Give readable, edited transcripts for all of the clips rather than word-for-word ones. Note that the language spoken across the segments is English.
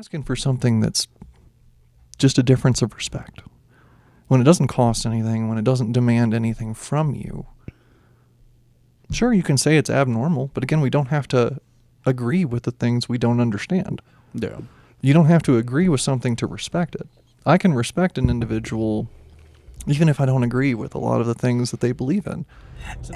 asking for something that's just a difference of respect, when it doesn't cost anything, when it doesn't demand anything from you, sure, you can say it's abnormal, but again, we don't have to agree with the things we don't understand. Yeah. You don't have to agree with something to respect it. I can respect an individual even if I don't agree with a lot of the things that they believe in.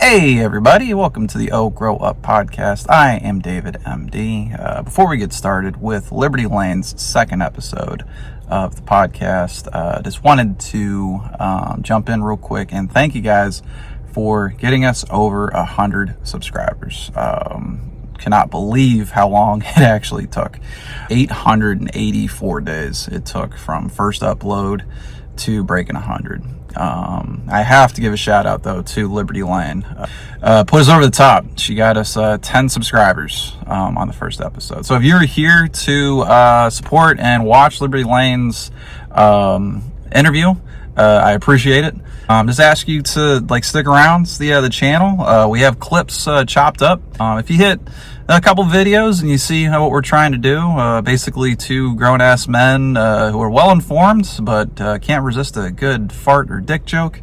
Hey everybody, welcome to the Oh Grow Up podcast. I am David MD. Before we get started with Liberty Lane's second episode of the podcast, just wanted to jump in real quick and thank you guys for getting us over 100 subscribers. Cannot believe how long it actually took. 884 days it took from first upload to breaking 100. I have to give a shout out though to Liberty Lane. Put us over the top. She got us 10 subscribers on the first episode. So if you're here to support and watch Liberty Lane's interview, I appreciate it. Just ask you to stick around the channel. We have clips chopped up. If you hit a couple videos and you see what we're trying to do, basically two grown-ass men who are well-informed but can't resist a good fart or dick joke.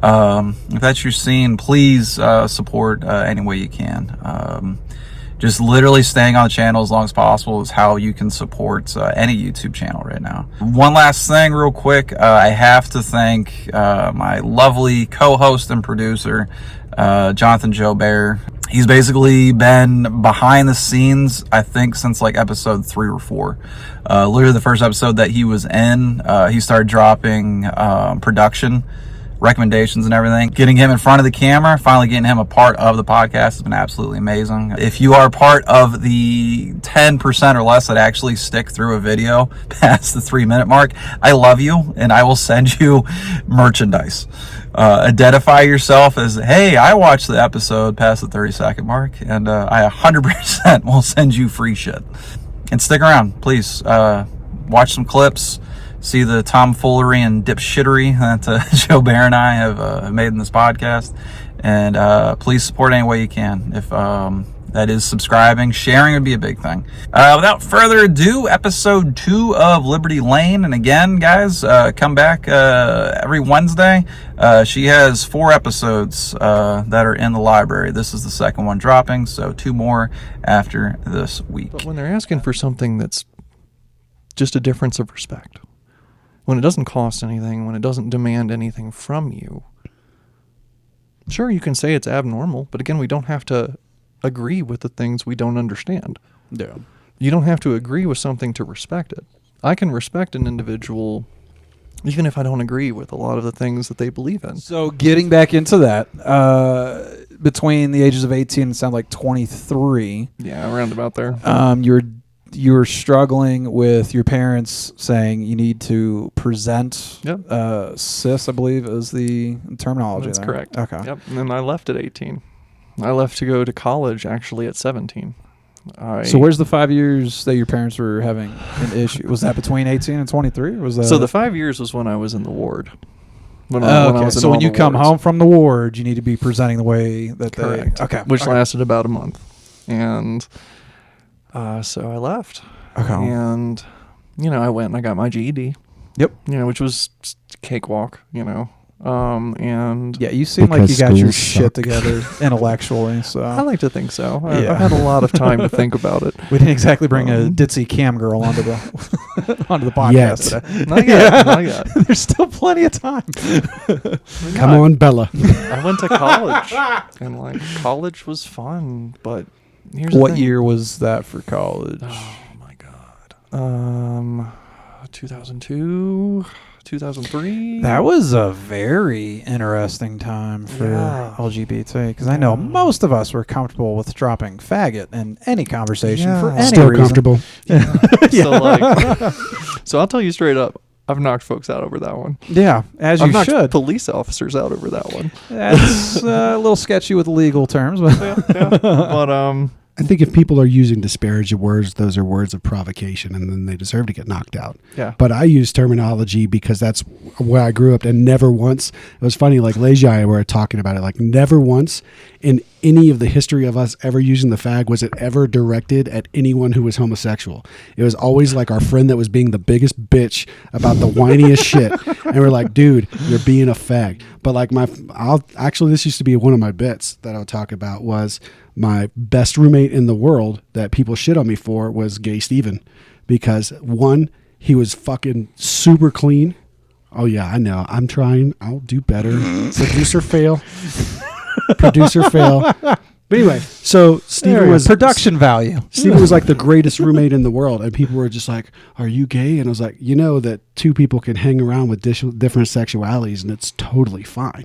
If that's your scene, please support any way you can. Just literally staying on the channel as long as possible is how you can support any YouTube channel right now. One last thing real quick. I have to thank my lovely co-host and producer, Jonathan Joe Bear. He's basically been behind the scenes, I think, since episode 3 or 4. Literally the first episode that he was in, he started dropping production recommendations and everything. Getting him in front of the camera, finally getting him a part of the podcast has been absolutely amazing. If you are part of the 10% or less that actually stick through a video past the 3-minute mark, I love you and I will send you merchandise. Identify yourself as, hey, I watched the episode past the 30-second mark and I 100% will send you free shit. And stick around, please. Watch some clips. See the tomfoolery and dipshittery that Joe Bear and I have made in this podcast. And please support any way you can. If that is subscribing, sharing would be a big thing. Without further ado, episode 2 of Liberty Lane. And again, guys, come back every Wednesday. She has 4 episodes that are in the library. This is the second one dropping, so 2 more after this week. But when they're asking for something that's just a difference of respect, when it doesn't cost anything, when it doesn't demand anything from you, sure, you can say it's abnormal, but again, we don't have to agree with the things we don't understand. Yeah. You don't have to agree with something to respect it. I can respect an individual even if I don't agree with a lot of the things that they believe in. So getting back into that, between the ages of 18 and sound like 23. Yeah, around about there. You're struggling with your parents saying you need to present. Yep. Cis, I believe, is the terminology. That's there. correct. Okay. Yep. And then I left at 18. I left to go to college actually at 17. So where's the 5 years that your parents were having an issue? Was that between 18 and 23? Or was that? So the 5 years was when I was in the ward. When okay. I was in so when you come wards. home from the ward, you need to be presenting the way that Correct. they. Okay. Which okay. lasted about a month. And so I left. Okay. And, I went and I got my GED. Yep. Which was cakewalk, and yeah, you seem like you got your shit together intellectually. So I like to think so. Yeah. I've had a lot of time to think about it. We didn't exactly bring a ditzy cam girl onto the podcast today. Not yet. Not yet. There's still plenty of time. Come on, Bella. I went to college, and college was fun. But here's the What thing. year was that for college? Oh my God. 2002. 2003. That was a very interesting time for LGBT because I know most of us were comfortable with dropping faggot in any conversation for any Still reason. comfortable. So I'll tell you straight up, I've knocked folks out over that one. Yeah, as I've you knocked should. police officers out over that one. That's a little sketchy with legal terms, but yeah. But I think if people are using disparaging words, those are words of provocation, and then they deserve to get knocked out. Yeah. But I use terminology because that's where I grew up, and never once. It was funny, like Leji and I were talking about it, like never once in any of the history of us ever using the fag was it ever directed at anyone who was homosexual. It was always like our friend that was being the biggest bitch about the whiniest shit, and we're like, dude, you're being a fag. But like this used to be one of my bits that I would talk about was my best roommate in the world that people shit on me for was Gay Steven, because one, he was fucking super clean. Oh yeah, I know. I'm trying. I'll do better. Producer fail. Producer fail. But anyway, so Steven was production value. Steven was like the greatest roommate in the world, and people were just like, "Are you gay?" And I was like, "You know that two people can hang around with different sexualities, and it's totally fine."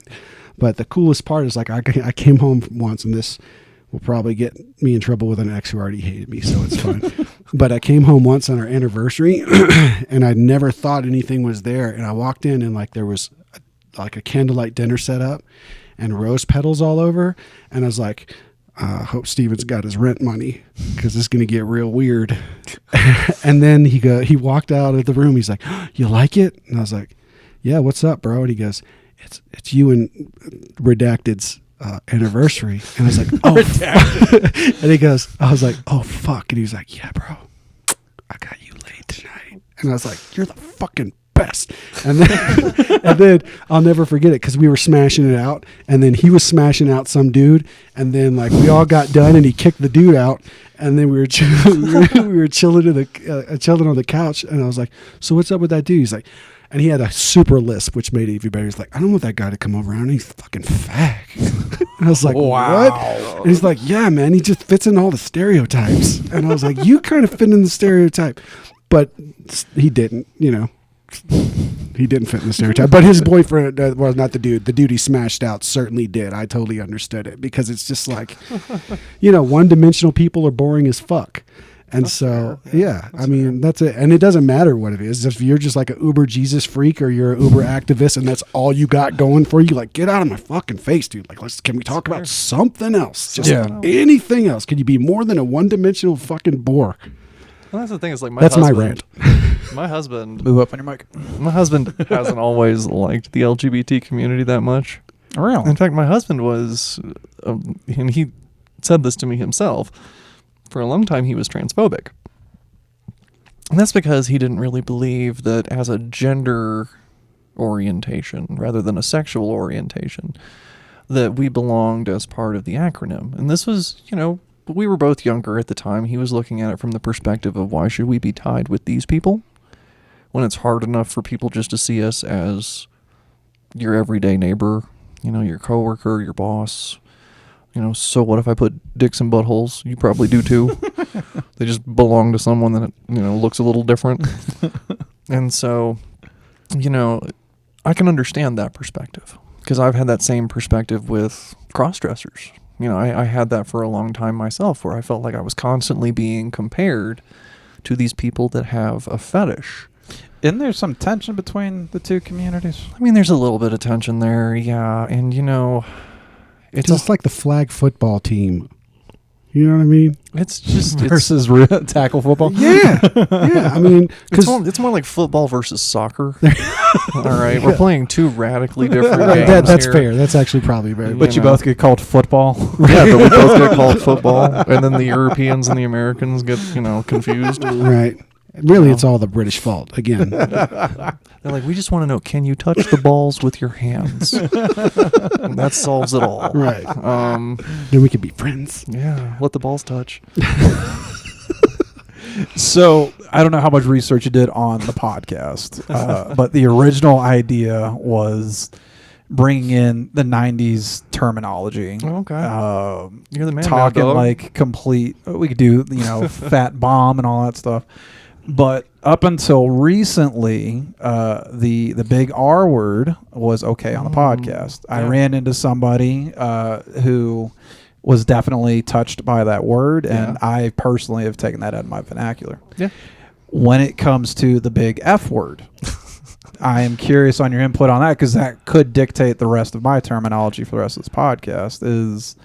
But the coolest part is like I came home once, and this will probably get me in trouble with an ex who already hated me, so it's fine. But I came home once on our anniversary, and I never thought anything was there. And I walked in, and like there was like a candlelight dinner set up, and rose petals all over. And I was like, I hope Steven's got his rent money, because it's going to get real weird. And then he walked out of the room. He's like, "You like it?" And I was like, "Yeah, what's up, bro?" And he goes, it's you and Redacted's anniversary. And I was like, "Oh." And he goes, I was like, "Oh, fuck." And he was like, "Yeah, bro, I got you laid tonight." And I was like, "You're the fucking best." And then I'll never forget it, because we were smashing it out, and then he was smashing out some dude, and then like we all got done, and he kicked the dude out, and then we were chilling on the couch, and I was like, "So what's up with that dude?" He's like, and he had a super lisp, which made it even better. He's like, "I don't want that guy to come over around. He's a fucking fag." And I was like, Wow. "What?" And he's like, "Yeah, man, he just fits in all the stereotypes." And I was like, "You kind of fit in the stereotype," but he didn't, you know. He didn't fit in the stereotype, but his boyfriend, well, not the dude he smashed out certainly did. I totally understood it, because it's just like, you know, one-dimensional people are boring as fuck. And that's so, fair. Yeah, I mean, that's it. And it doesn't matter what it is. If you're just like an Uber Jesus freak, or you're an Uber activist, and that's all you got going for you, like, get out of my fucking face, dude. Like, can we talk about something else? Just anything else. Can you be more than a one-dimensional fucking bore? Well, that's the thing. Is like that's my rant. My husband. Move up on your mic. My husband hasn't always liked the LGBT community that much. Really? In fact, my husband was, and he said this to me himself. For a long time, he was transphobic, and that's because he didn't really believe that as a gender orientation rather than a sexual orientation, that we belonged as part of the acronym. And this was, you know, we were both younger at the time. He was looking at it from the perspective of, why should we be tied with these people when it's hard enough for people just to see us as your everyday neighbor, you know, your coworker, your boss. You know, so what if I put dicks in buttholes? You probably do too. They just belong to someone that, you know, looks a little different. And so, you know, I can understand that perspective, because I've had that same perspective with cross-dressers. You know, I had that for a long time myself, where I felt like I was constantly being compared to these people that have a fetish. Isn't there some tension between the two communities? I mean, there's a little bit of tension there, yeah. And, you know, it's just like the flag football team. You know what I mean? It's just versus tackle football. Yeah, yeah. I mean, it's more like football versus soccer. All right, we're playing two radically different games. That's here. fair. That's actually probably very. But you both get called football. Yeah, but we both get called football, and then the Europeans and the Americans get, you know, confused. Right. Really, it's all the British fault again. They're like, we just want to know, can you touch the balls with your hands? That solves it all. Right. Then we could be friends. Yeah, let the balls touch. So I don't know how much research you did on the podcast, but the original idea was bringing in the 90s terminology. Okay. You're the man. Talking now, like complete, we could do, you know, fat bomb and all that stuff. But up until recently, the big R word was okay on the podcast. Yeah. I ran into somebody who was definitely touched by that word, and I personally have taken that out of my vernacular. Yeah. When it comes to the big F word, I am curious on your input on that, because that could dictate the rest of my terminology for the rest of this podcast. Is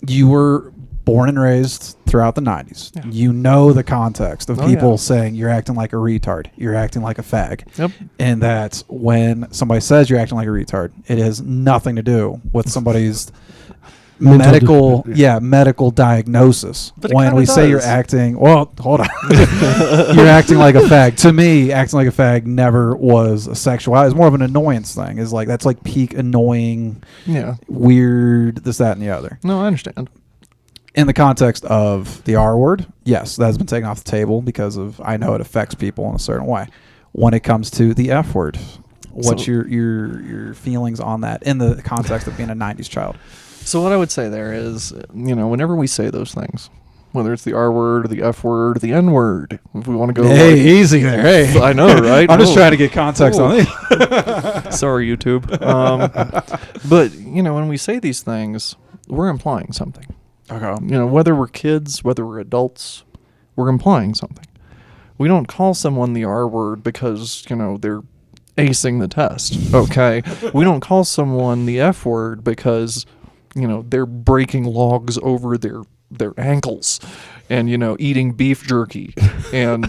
you were born and raised throughout the 90s. Yeah. You know the context of Oh, people yeah. saying you're acting like a retard, you're acting like a fag. Yep. And that's when somebody says you're acting like a retard. It has nothing to do with somebody's Mental medical diagnosis. But it When kinda we say you're does. acting, well, hold on. You're acting like a fag. To me, acting like a fag never was a sexuality. It's more of an annoyance thing. Is like that's like peak annoying, Yeah. weird, this, that, and the other. No, I understand. In the context of the R word, yes, that has been taken off the table because of I know it affects people in a certain way. When it comes to the F word, what's So- your feelings on that in the context of being a 90s child? So what I would say there is, whenever we say those things, whether it's the R word or the F word or the N word, if we want to go, Easy there. Hey, I know, right? I'm just Oh. trying to get context on it. Sorry, YouTube. But when we say these things, we're implying something. Okay. Whether we're kids, whether we're adults, we're implying something. We don't call someone the R word because they're acing the test. Okay, we don't call someone the F word because they're breaking logs over their ankles and eating beef jerky and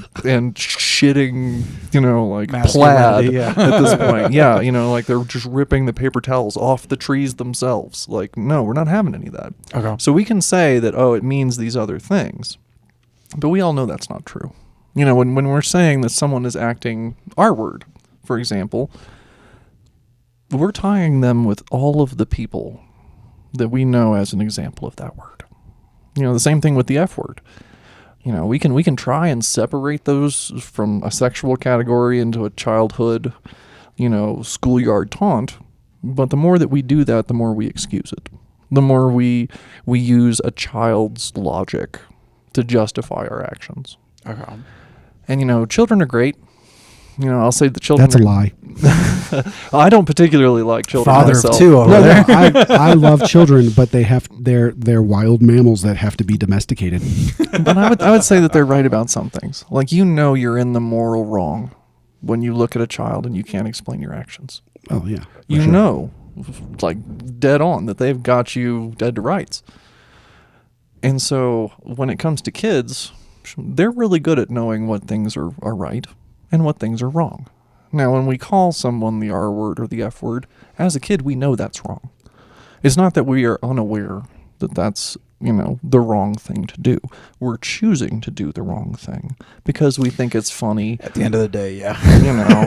shitting like plaid Masculinity, yeah. at this point. Yeah, like they're just ripping the paper towels off the trees themselves. Like, no, we're not having any of that. Okay. So we can say that, it means these other things, but we all know that's not true. When we're saying that someone is acting R word, for example, we're tying them with all of the people that we know as an example of that word. The same thing with the F word. We can try and separate those from a sexual category into a childhood, schoolyard taunt. But the more that we do that, the more we excuse it. The more we use a child's logic to justify our actions. Okay. And children are great. I'll say the children. That's a lie. I don't particularly like children Father myself. of two over No, there. I love children, but they're wild mammals that have to be domesticated. But I would say that they're right about some things. Like, you're in the moral wrong when you look at a child and you can't explain your actions. Oh yeah, for You sure. know, like dead on, that they've got you dead to rights. And so when it comes to kids, they're really good at knowing what things are right and what things are wrong. Now, when we call someone the R word or the F word, as a kid, we know that's wrong. It's not that we are unaware that that's, the wrong thing to do. We're choosing to do the wrong thing because we think it's funny, At the end of the day, yeah.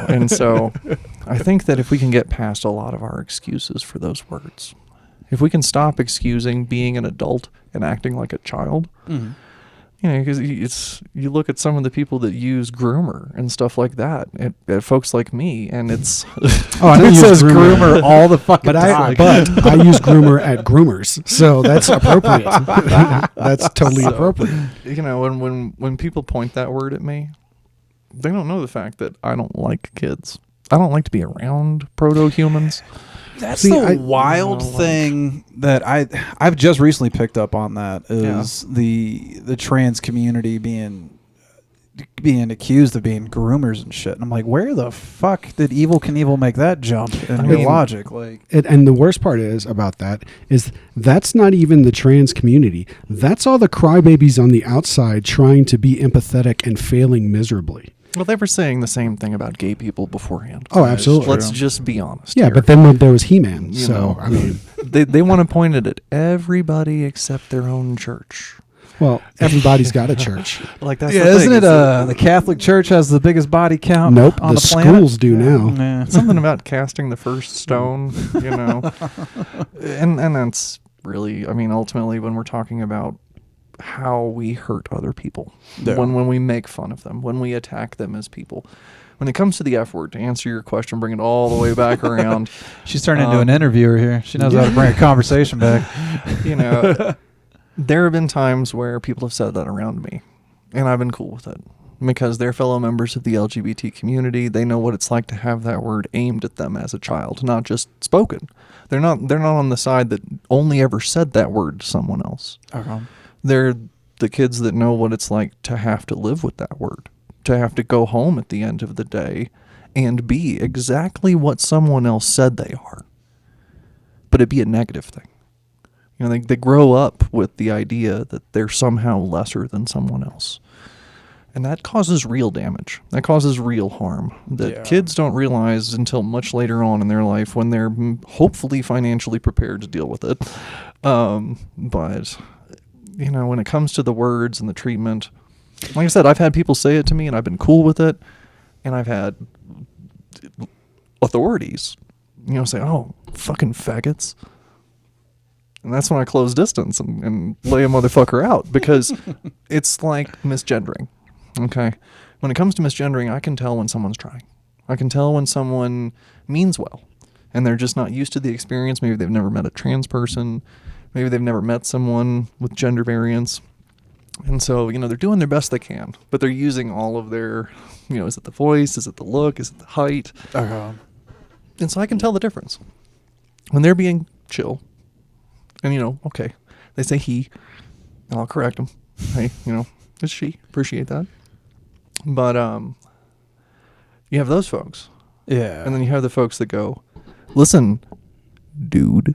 and so I think that if we can get past a lot of our excuses for those words, if we can stop excusing being an adult and acting like a child, Mhm. because you look at some of the people that use groomer and stuff like that at folks like me, and it's Oh, I don't It use says groomer, groomer all the fucking but time. I use groomer at groomers, so that's appropriate. That's totally appropriate. when people point that word at me, they don't know the fact that I don't like kids. I don't like to be around proto-humans. That's See, the wild thing that I've just recently picked up on. That is the trans community being accused of being groomers and shit. And I'm like, where the fuck did Evel Knievel make that jump in I your mean- logic? Like, And the worst part is about that is that's not even the trans community. That's all the crybabies on the outside trying to be empathetic and failing miserably. Well, they were saying the same thing about gay people beforehand. Oh, absolutely. Let's just be honest. Yeah, here. but then there was He-Man. You So know. I mean, they want to point it at everybody except their own church. well, everybody's got a church. Like that's yeah, the isn't thing. it? It's The Catholic Church has the biggest body count. Nope, on the the planet. schools do now. Yeah. something about casting the first stone, and that's really, ultimately when we're talking about how we hurt other people, Yeah. when we make fun of them, when we attack them as people. When it comes to the F word, to answer your question, bring it all the way back around, She's turned into an interviewer here. She knows how to bring a conversation back. there have been times where people have said that around me, and I've been cool with it. Because they're fellow members of the LGBT community, they know what it's like to have that word aimed at them as a child, not just spoken. They're not on the side that only ever said that word to someone else. Okay. They're the kids that know what it's like to have to live with that word, to have to go home at the end of the day and be exactly what someone else said they are, but it be a negative thing. You know, they grow up with the idea that they're somehow lesser than someone else. And that causes real damage. That causes real harm that kids don't realize until much later on in their life when they're hopefully financially prepared to deal with it. But, you know, when it comes to the words and the treatment, like I said, I've had people say it to me and I've been cool with it. And I've had authorities, you know, say, "Oh, fucking faggots." And that's when I close distance and lay a motherfucker out, because it's like misgendering. Okay. When it comes to misgendering, I can tell when someone's trying. I can tell when someone means well and they're just not used to the experience. Maybe they've never met a trans person. Maybe they've never met someone with gender variance. And so, you know, they're doing their best they can, but they're using all of their, you know, is it the voice? Is it the look? Is it the height? And so I can tell the difference. When they're being chill and, you know, okay, they say he, and I'll correct them. Hey, you know, it's she. Appreciate that. But you have those folks. Yeah. And then you have the folks that go, "Listen, dude."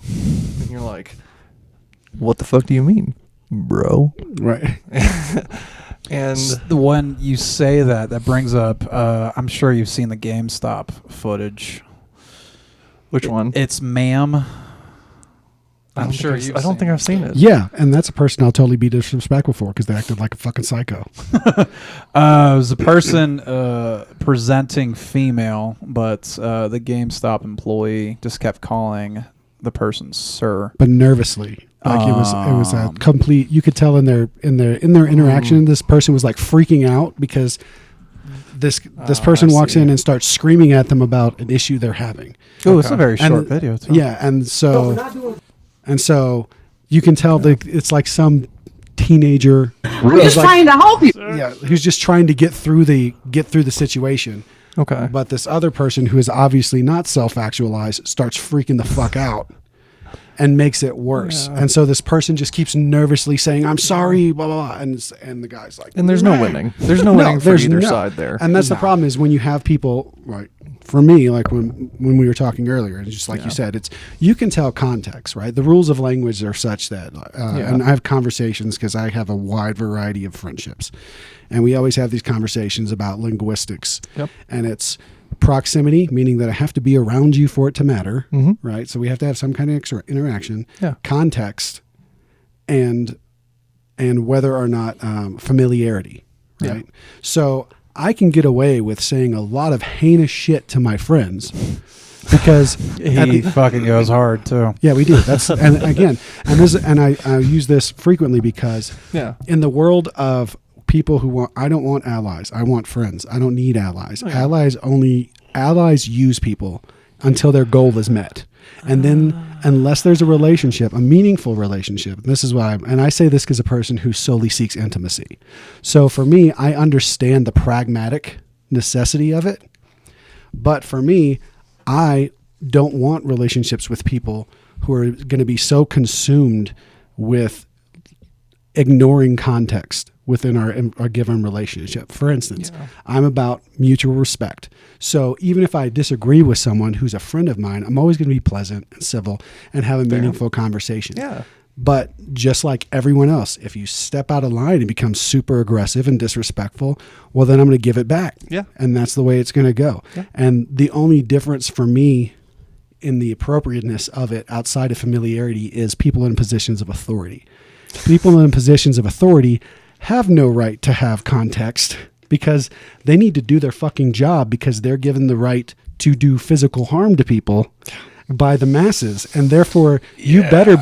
And you're like, "What the fuck do you mean, bro?" Right. And when you say that, that brings up, I'm sure you've seen the GameStop footage. which one? It's Ma'am. I'm sure I don't think I've seen it. Yeah, and that's a person I'll totally be disrespectful for because they acted like a fucking psycho. It was a person presenting female, but the GameStop employee just kept calling the person sir. But nervously. Like it was a complete. You could tell in their interaction, this person was like freaking out because this person walks in and starts screaming at them about an issue they're having. Oh, it's a very short video too. Yeah, and so you can tell that it's like some teenager Just trying to help you. yeah, who's just trying to get through the situation. Okay. But this other person who is obviously not self-actualized starts freaking the fuck out and makes it worse. Yeah. And so this person just keeps nervously saying, "I'm sorry," blah, blah, blah. And the guy's like... And there's no winning. There's no winning for either side there. And that's the problem is when you have people, like, for me, like when we were talking earlier, and just like you said, it's you can tell context, right? The rules of language are such that, and I have conversations because I have a wide variety of friendships. And we always have these conversations about linguistics. Yep. And it's proximity, meaning that I have to be around you for it to matter, right? So we have to have some kind of interaction. Yeah. Context, and whether or not familiarity, right? So I can get away with saying a lot of heinous shit to my friends because He fucking goes hard too. yeah, we do. That's and again, and I use this frequently because Yeah. in the world of people who want, I don't want allies. I want friends. I don't need allies. Allies use people until their goal is met. And then unless there's a relationship, a meaningful relationship, this is why I say this as a person who solely seeks intimacy. So for me, I understand the pragmatic necessity of it. But for me, I don't want relationships with people who are going to be so consumed with ignoring context within our given relationship. For instance, I'm about mutual respect. So even if I disagree with someone who's a friend of mine, I'm always going to be pleasant and civil and have a meaningful conversation. Yeah. But just like everyone else, if you step out of line and become super aggressive and disrespectful, well, then I'm going to give it back. Yeah. And that's the way it's going to go. Yeah. And the only difference for me in the appropriateness of it outside of familiarity is people in positions of authority. People in positions of authority have no right to have context because they need to do their fucking job because they're given the right to do physical harm to people by the masses, and therefore you better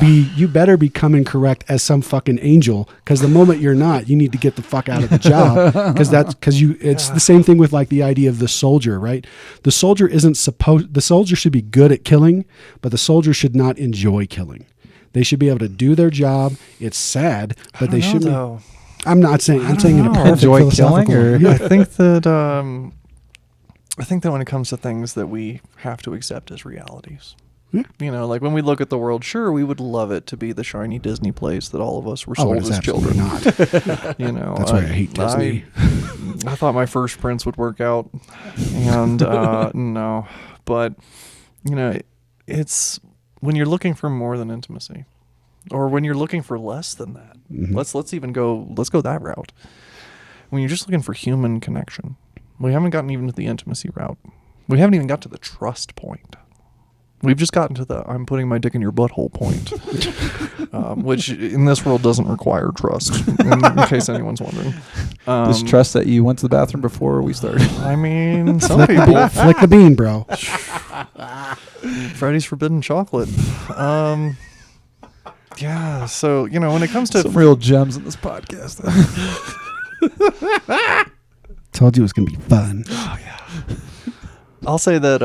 be coming correct as some fucking angel, because the moment you're not, you need to get the fuck out of the job it's the same thing with like the idea of the soldier, right? The soldier should be good at killing, but the soldier should not enjoy killing. They should be able to do their job. It's sad, but they shouldn't. I'm not saying. I'm saying in a perfect Enjoy philosophical killing, way. I think that when it comes to things that we have to accept as realities, Yeah. you know, like when we look at the world, sure, we would love it to be the shiny Disney place that all of us were sold it's as absolutely children. not. You know, That's why I hate Disney. I thought my first Prince would work out, and no, but you know, it's when you're looking for more than intimacy, or when you're looking for less than that, let's go that route. When you're just looking for human connection, we haven't gotten even to the intimacy route. We haven't even got to the trust point. We've just gotten to the I'm putting my dick in your butthole point, which in this world doesn't require trust, in case anyone's wondering. Just trust that you went to the bathroom before we started. I mean, some people. Flick the bean, bro. Freddy's Forbidden Chocolate. Yeah, so, when it comes to... Some real gems in this podcast. Told you it was going to be fun. Oh, yeah. I'll say that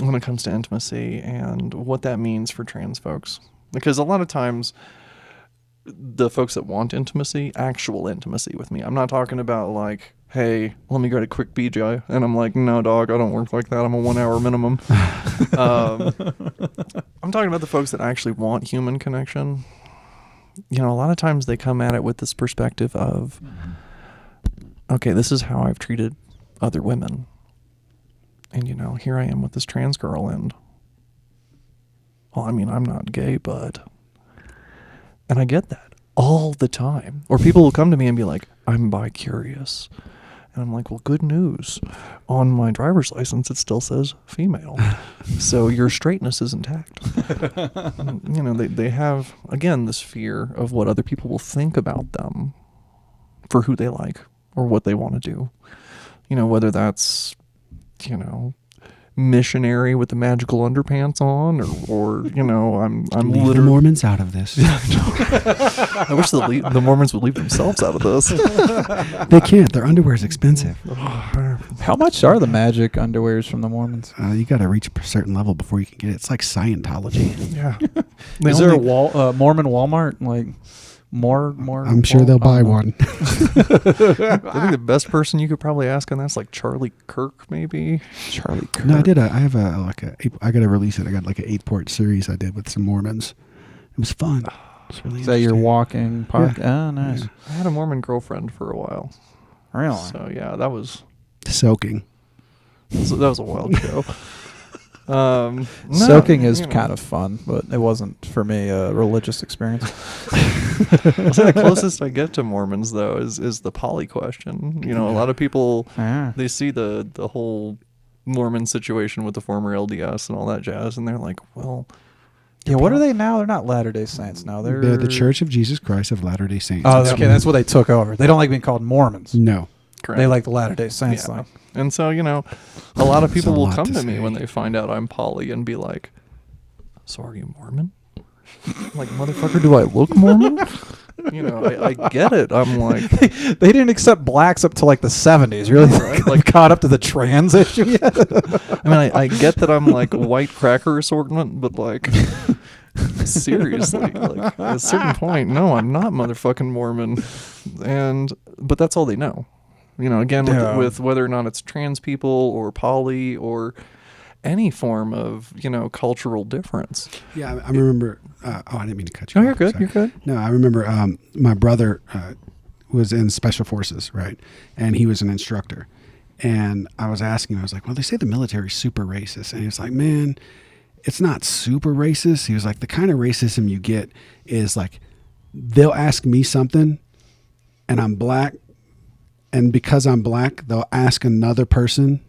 when it comes to intimacy and what that means for trans folks, because a lot of times the folks that want intimacy, actual intimacy with me, I'm not talking about like, hey, let me get a quick BJ, and I'm like, no, dog, I don't work like that. I'm a 1 hour minimum. I'm talking about the folks that actually want human connection. A lot of times they come at it with this perspective of, okay, this is how I've treated other women. And, here I am with this trans girl, and, well, I mean, I'm not gay, but... And I get that all the time. Or people will come to me and be like, I'm bi-curious. And I'm like, well, good news. On my driver's license, it still says female. So your straightness is intact. They have, again, this fear of what other people will think about them for who they like or what they want to do. Whether that's, missionary with the magical underpants on, or I'm Leave the literally Mormons out of this. I wish the Mormons would leave themselves out of this. They can't. Their underwear is expensive. How much are the magic underwears from the Mormons? You got to reach a certain level before you can get it. It's like Scientology. Yeah. Is there a Mormon Walmart? Like more? I'm sure they'll buy one. I think the best person you could probably ask on that's like Charlie Kirk, maybe. Charlie Kirk. No, I got to release it. I got like an 8-part series I did with some Mormons. It was fun. It's really Is that your interesting. walking podcast? Yeah. Oh, nice. Yeah. I had a Mormon girlfriend for a while. Really? So yeah, that was Soaking. a wild show. No, Soaking is kind of fun, but it wasn't for me a religious experience. I'll say the closest I get to Mormons though is the poly question. A lot of people they see the whole Mormon situation with the former LDS and all that jazz, and they're like, well, yeah, what are they now? They're not Latter-day Saints now. They're the Church of Jesus Christ of Latter-day Saints. Oh, okay, that's what they took over. They don't like being called Mormons. No. correct. They like the Latter-day Saints Yeah. thing. And so, a lot of people That's a will lot come to to me say. when they find out I'm poly and be like, so are you Mormon? Like, motherfucker, do I look Mormon? I get it. I'm like, They didn't accept blacks up to like the 70s. Really, Right, like caught up to the trans issue yet? I mean, I get that I'm like white cracker assortment, but like, seriously, like at a certain point, no, I'm not motherfucking Mormon. But that's all they know. Again, Yeah. with whether or not it's trans people or poly or any form of, cultural difference. Yeah, I remember. I didn't mean to cut you No, off. you're good. Sorry. You're good. No, I remember my brother was in special forces, right? And he was an instructor. And I was asking him, I was like, well, they say the military's super racist. And he was like, man, it's not super racist. He was like, the kind of racism you get is like, they'll ask me something and I'm black. And because I'm black, they'll ask another person.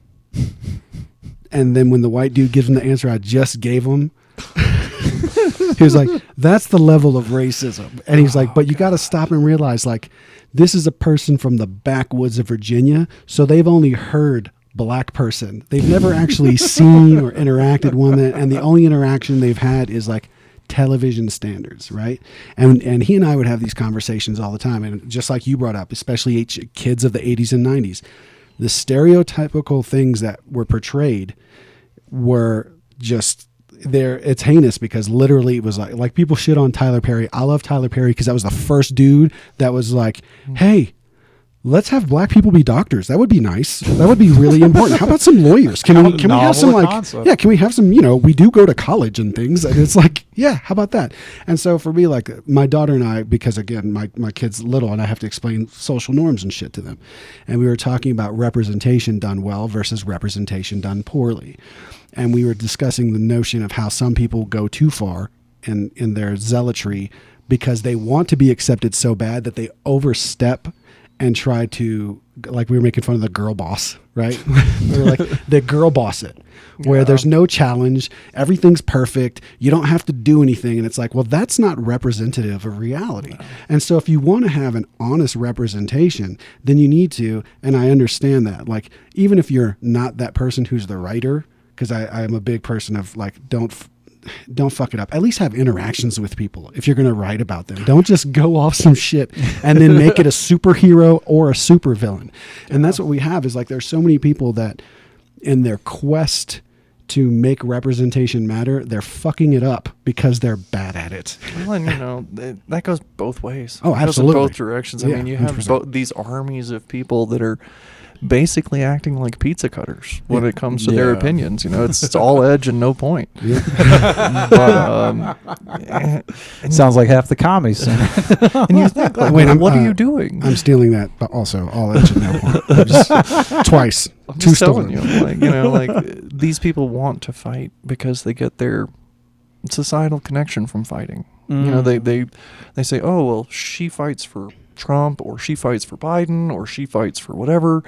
And then when the white dude gives them the answer I just gave him, he was like, that's the level of racism. And he's like, but you got to stop and realize, like, this is a person from the backwoods of Virginia. So they've only heard black person. They've never actually seen or interacted one. And the only interaction they've had is like television standards, right? And he and I would have these conversations all the time. And just like you brought up, especially kids of the 80s and 90s, the stereotypical things that were portrayed were just there. It's heinous because literally it was like people shit on Tyler Perry. I love Tyler Perry because that was the first dude that was like, hey, let's have black people be doctors. That would be nice. That would be really important. How about some lawyers? Can we have some Novel like concept. yeah? Can we have some? We do go to college and things. And it's like yeah, how about that? And so for me, like my daughter and I, because again my kid's little and I have to explain social norms and shit to them, and we were talking about representation done well versus representation done poorly, and we were discussing the notion of how some people go too far in their zealotry because they want to be accepted so bad that they overstep and try to, like we were making fun of the girl boss, right? We were like, the girl boss it, where there's no challenge, everything's perfect, you don't have to do anything. And it's like, well, that's not representative of reality. And so if you want to have an honest representation, then you need to, and I understand that, like, even if you're not that person who's the writer, because I'm a big person of like, don't fuck it up. At least have interactions with people if you're going to write about them. Don't just go off some shit and then make it a superhero or a supervillain. And that's what we have is like there's so many people that in their quest to make representation matter, they're fucking it up because they're bad at it. Well, and that goes both ways. Oh, It goes absolutely. in both directions. I Yeah, mean, you have 100%. these armies of people that are basically acting like pizza cutters when it comes to their Yeah. opinions. It's all edge and no point. Yeah. But Sounds like half the comedy scene. and you think, like, Wait, what are you doing? I'm stealing that, but also all edge and no point. Twice. I'm Two just telling stolen. you, like these people want to fight because they get their societal connection from fighting. They say, oh well, she fights for Trump, or she fights for Biden, or she fights for whatever.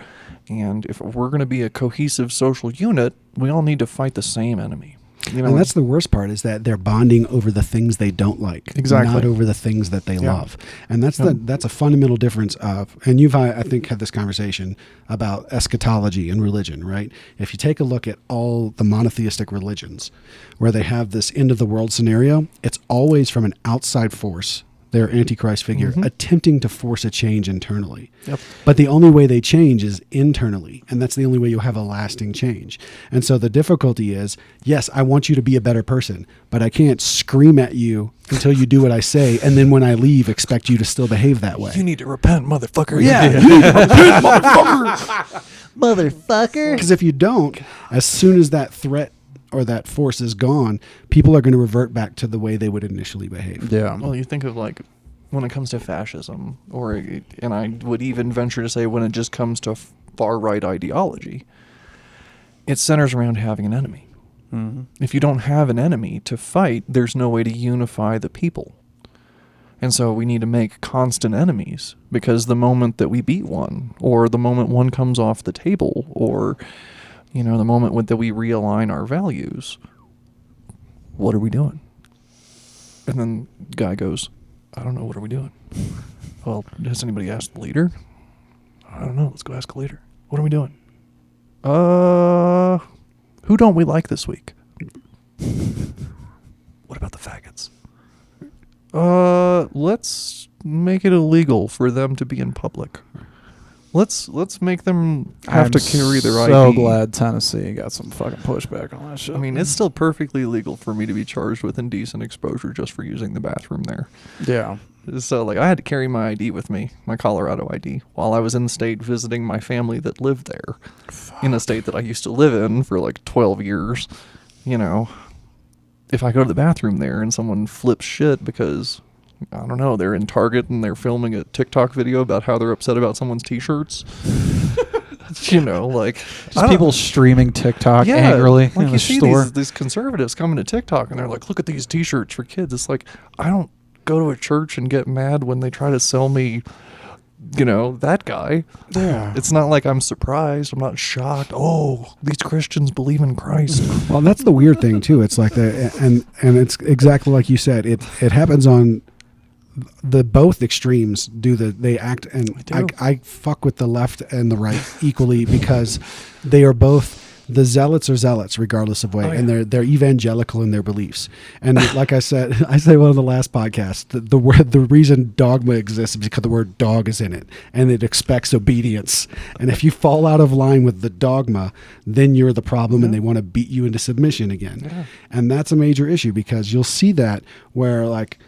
And if we're going to be a cohesive social unit, we all need to fight the same enemy. And that's the worst part is that they're bonding over the things they don't like, Exactly. not over the things that they Yeah. love. And that's that's a fundamental difference of, and you've, I think, had this conversation about eschatology and religion, right? If you take a look at all the monotheistic religions where they have this end of the world scenario, it's always from an outside force, their Antichrist figure, attempting to force a change internally. Yep. But the only way they change is internally, and that's the only way you'll have a lasting change. And so the difficulty is, yes, I want you to be a better person, but I can't scream at you until you do what I say, and then when I leave, expect you to still behave that way. You need to repent, motherfucker. Yeah. Motherfucker. Because if you don't, as soon as that threat or that force is gone, people are going to revert back to the way they would initially behave. Yeah. Well, you think of like when it comes to fascism, and I would even venture to say when it just comes to far right ideology, it centers around having an enemy. If you don't have an enemy to fight, there's no way to unify the people. And so we need to make constant enemies, because the moment that we beat one, or the moment one comes off the table, or the moment that we realign our values, what are we doing? And then the guy goes, I don't know, what are we doing? Well, has anybody asked the leader? I don't know, let's go ask the leader. What are we doing? Who don't we like this week? What about the faggots? Let's make it illegal for them to be in public. Let's make them have to carry their ID. So glad Tennessee got some fucking pushback on that shit. I mean, it's still perfectly legal for me to be charged with indecent exposure just for using the bathroom there. yeah. So, like, I had to carry my ID with me, my Colorado ID, while I was in the state visiting my family that lived there, in a state that I used to live in for like 12 years. If I go to the bathroom there and someone flips shit because, I don't know, they're in Target and they're filming a TikTok video about how they're upset about someone's t-shirts, like... Just people streaming TikTok angrily like in you the see store. these conservatives coming to TikTok and they're like, look at these t-shirts for kids. It's like, I don't go to a church and get mad when they try to sell me, that guy. Yeah. It's not like I'm surprised. I'm not shocked. Oh, these Christians believe in Christ. Well, that's the weird thing too. It's like and it's exactly like you said. It happens on the both extremes. They act, and They do. I fuck with the left and the right equally because they are both. The zealots are zealots regardless of way, Oh, yeah. and they're evangelical in their beliefs. And like I said, I say one of the last podcasts, the reason dogma exists is because the word dog is in it, and it expects obedience. And if you fall out of line with the dogma, then you're the problem, and they want to beat you into submission again. Yeah. And that's a major issue because you'll see that where like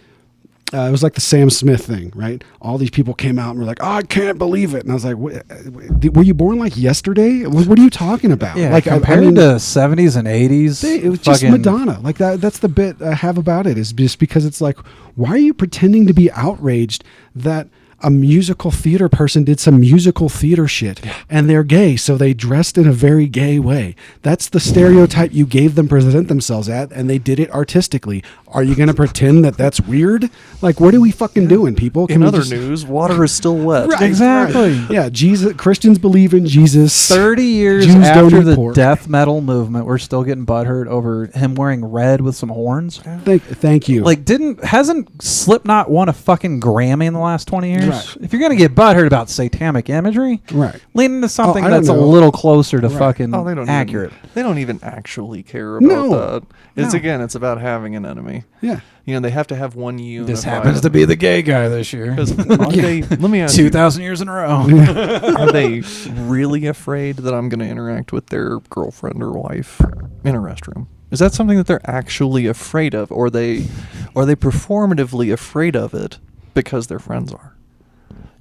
It was like the Sam Smith thing, right? All these people came out and were like, "Oh, I can't believe it," and I was like, "Were you born like yesterday? What are you talking about?" Yeah, like compared to 70s and 80s, it was just Madonna. Like that's the bit I have about it, is just because it's like, why are you pretending to be outraged that a musical theater person did some musical theater shit and they're gay, so they dressed in a very gay way? That's the stereotype you gave them present themselves at, and they did it artistically. Are you going to pretend that that's weird? Like, what are we fucking doing, people? In other news, water is still wet. Right, Exactly. right. Yeah, Jesus. Christians believe in Jesus. 30 years Jews don't after eat the pork. death metal movement, we're still getting butthurt over him wearing red with some horns. Thank you. Like, hasn't Slipknot won a fucking Grammy in the last 20 years? Right. If you're gonna get butthurt about satanic imagery, Right. lean into something I don't that's a know. little closer to Right. fucking Oh, they don't accurate. They don't even actually care about No. that. It's No. again, it's about having an enemy. Yeah. You know, they have to have one unified. This happens to be the gay guy this year. Because let me ask you, 2,000 years in a row. are they really afraid that I'm going to interact with their girlfriend or wife in a restroom? Is that something that they're actually afraid of, or are they performatively afraid of it because their friends are?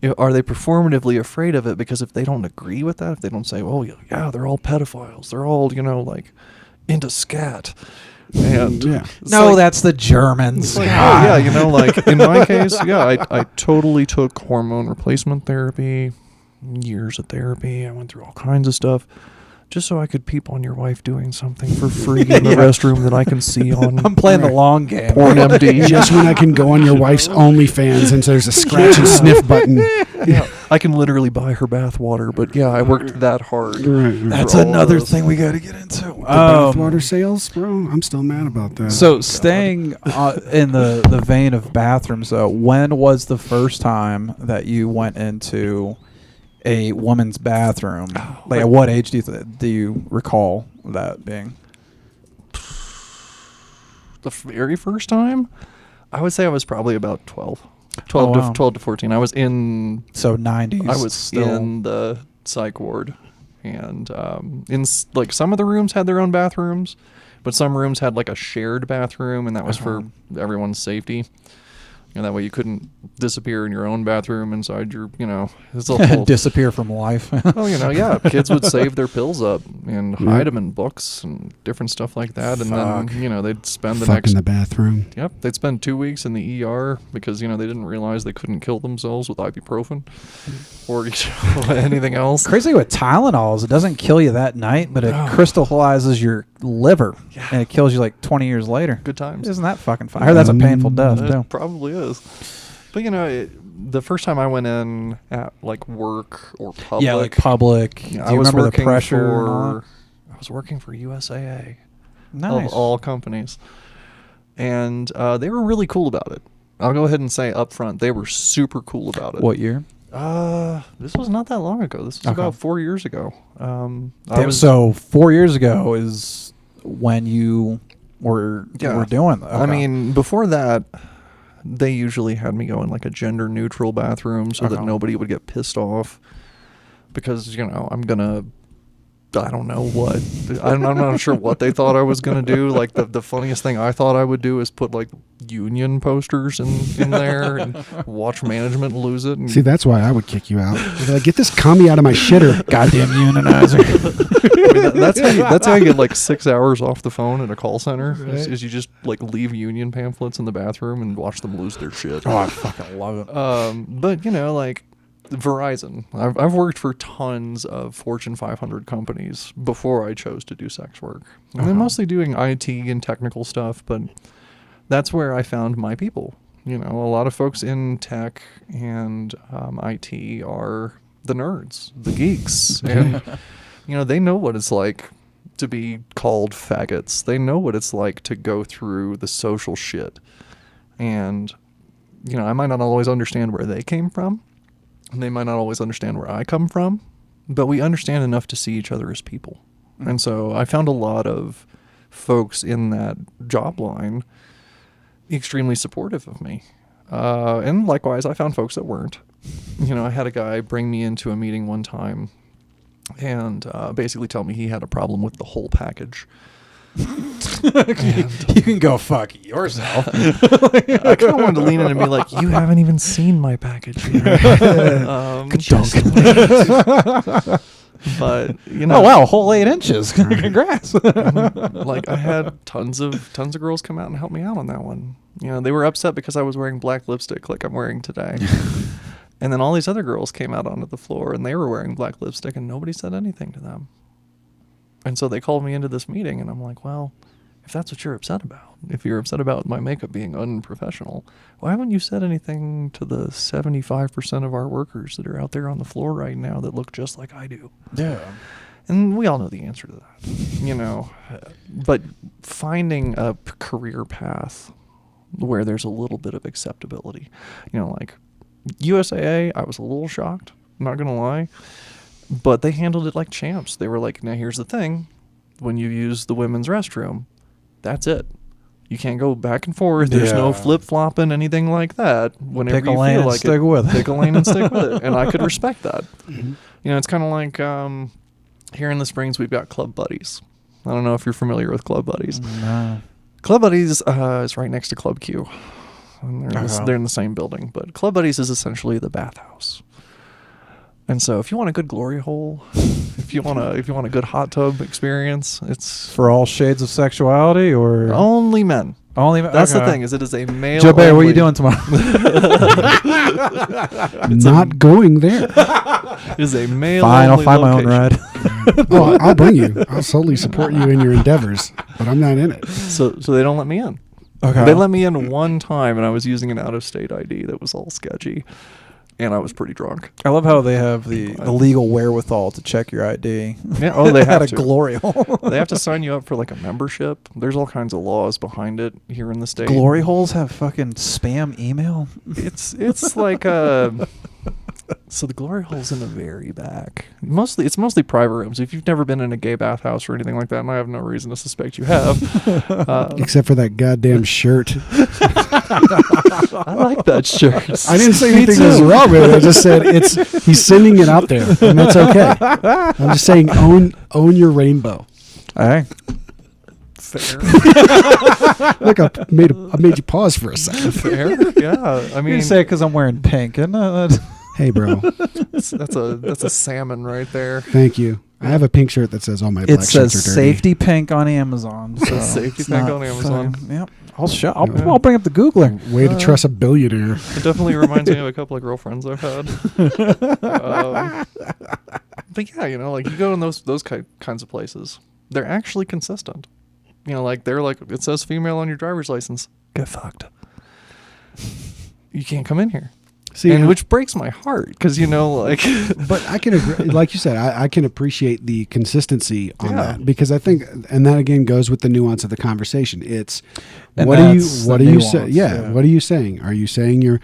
You know, are they performatively afraid of it because if they don't agree with that, if they don't say, "Oh yeah, they're all pedophiles, they're all like into scat," and Yeah. it's No, like- that's the Germans. it's like, oh, yeah, like in my case, yeah, I totally took hormone replacement therapy, years of therapy. I went through all kinds of stuff just so I could peep on your wife doing something for free in the restroom that I can see on. I'm playing the long game. Porn MD. Just when I can go on your wife's OnlyFans and there's a scratch and sniff button. Yeah, I can literally buy her bath water, but yeah, I worked that hard. Right. That's all another those. thing we got to get into. The bathwater sales, bro. I'm still mad about that. So staying in the vein of bathrooms, though, when was the first time that you went into a woman's bathroom? Like, at what age do you recall that being? The very first time, I would say I was probably about 12. Oh, wow. 12 to 14. I was in So 90s. I was still. in the psych ward, and like some of the rooms had their own bathrooms, but some rooms had like a shared bathroom, and that was for everyone's safety. And that way you couldn't disappear in your own bathroom inside your, it's a whole. disappear from life. Well, yeah, kids would save their pills up and hide them in books and different stuff like that, and then they'd spend the Fuck next. in the bathroom. Yep, they'd spend 2 weeks in the ER because they didn't realize they couldn't kill themselves with ibuprofen or anything else. Crazy with Tylenol is it doesn't kill you that night, but it crystallizes your liver and it kills you like 20 years later. Good times. Isn't that fucking fun? I heard that's a painful death too. It probably is. But the first time I went in at like work or public, Yeah, like public. Do you I was remember the working pressure? and all that? I was working for USAA Nice. of all companies, and they were really cool about it. I'll go ahead and say up front, they were super cool about it. What year? This was not that long ago. This was Okay. about 4 years ago. So 4 years ago is when you were doing that. I mean, before that, they usually had me go in like a gender neutral bathroom so that Okay. nobody would get pissed off because I don't know what. I'm not sure what they thought I was gonna do. Like the funniest thing I thought I would do is put like union posters in there and watch management lose it. And See, that's why I would kick you out. I'd be like, get this commie out of my shitter. goddamn unionizer. I mean, that's how you get like 6 hours off the phone at a call center. Is you just like leave union pamphlets in the bathroom and watch them lose their shit. Oh, I fucking love it. But like Verizon, I've worked for tons of Fortune 500 companies before I chose to do sex work. And I'm mostly doing IT and technical stuff, but that's where I found my people. A lot of folks in tech and IT are the nerds, the geeks, and they know what it's like to be called faggots. They know what it's like to go through the social shit, and I might not always understand where they came from. And they might not always understand where I come from, but we understand enough to see each other as people. And so I found a lot of folks in that job line extremely supportive of me. And likewise, I found folks that weren't. I had a guy bring me into a meeting one time and basically tell me he had a problem with the whole package. You can go fuck yourself. I kind of wanted to lean in and be like, you haven't even seen my package yet. Just wait. But you know, Oh wow, a whole 8 inches. Congrats. like I had tons of girls come out and help me out on that one. You know, they were upset because I was wearing black lipstick like I'm wearing today. And then all these other girls came out onto the floor and they were wearing black lipstick and nobody said anything to them. And so they called me into this meeting and I'm like, well, if that's what you're upset about, if you're upset about my makeup being unprofessional, why haven't you said anything to the 75% of our workers that are out there on the floor right now that look just like I do? Yeah. And we all know the answer to that, you know. But finding a career path where there's a little bit of acceptability, you know, like USAA, I was a little shocked, I'm not going to lie. But they handled it like champs. They were like, now here's the thing. When you use the women's restroom, that's it. You can't go back and forth. There's no Yeah. flip-flopping, anything like that. Whenever Pick a you lane feel and like stick it, with it. pick a lane and stick with it. And I could respect that. Mhm. You know, it's kind of like here in the Springs, we've got Club Buddies. I don't know if you're familiar with Club Buddies. No. Club Buddies is right next to Club Q. And Uh-huh. they're in the same building. But Club Buddies is essentially the bathhouse. And so if you want a good glory hole, if you want a good hot tub experience, it's For all shades of sexuality or only men. only That's the okay. thing, is it is a male Joe Bear, what are you only- doing tomorrow? Not going there. It is a male Fine, I'll only find my own location. ride. Oh, I'll bring you. I'll totally support you in your endeavors, but I'm not in it. So they don't let me in. Okay. They let me in one time and I was using an out-of-state ID that was all sketchy. And I was pretty drunk. I love how they have the legal wherewithal to check your ID. Yeah, oh, they have At a to. glory hole. They have to sign you up for like a membership. There's all kinds of laws behind it here in the state. Glory holes have fucking spam email. It's like so the glory hole's in the very back. It's mostly private rooms. If you've never been in a gay bathhouse or anything like that, and I have no reason to suspect you have, Except for that goddamn shirt. I like that shirt. I didn't say Me anything was too. wrong with it. I just said he's sending it out there, and that's okay. I'm just saying own your rainbow. Hey. Fair. Look, I made you pause for a second. Fair. Yeah. I You mean, say because I'm wearing pink, and Hey, bro. that's a salmon right there. Thank you. I have a pink shirt that says all my black it shirts says are dirty. safety pink on Amazon. So Safety it's pink not on Amazon. fucking- Yep. I'll bring up the Googler. Way to trust a billionaire. It definitely reminds me of a couple of girlfriends I've had. But yeah, you know, like you go in those kinds of places, they're actually consistent. You know, like they're like, it says female on your driver's license. Get fucked. You can't come in here. See, And which breaks my heart because, you know, like, but I can agree, like you said, I can appreciate the consistency on Yeah. that because I think, and that again goes with the nuance of the conversation. It's And what are you that's what the are you nuance, saying? Yeah, yeah. what are you saying? Are you saying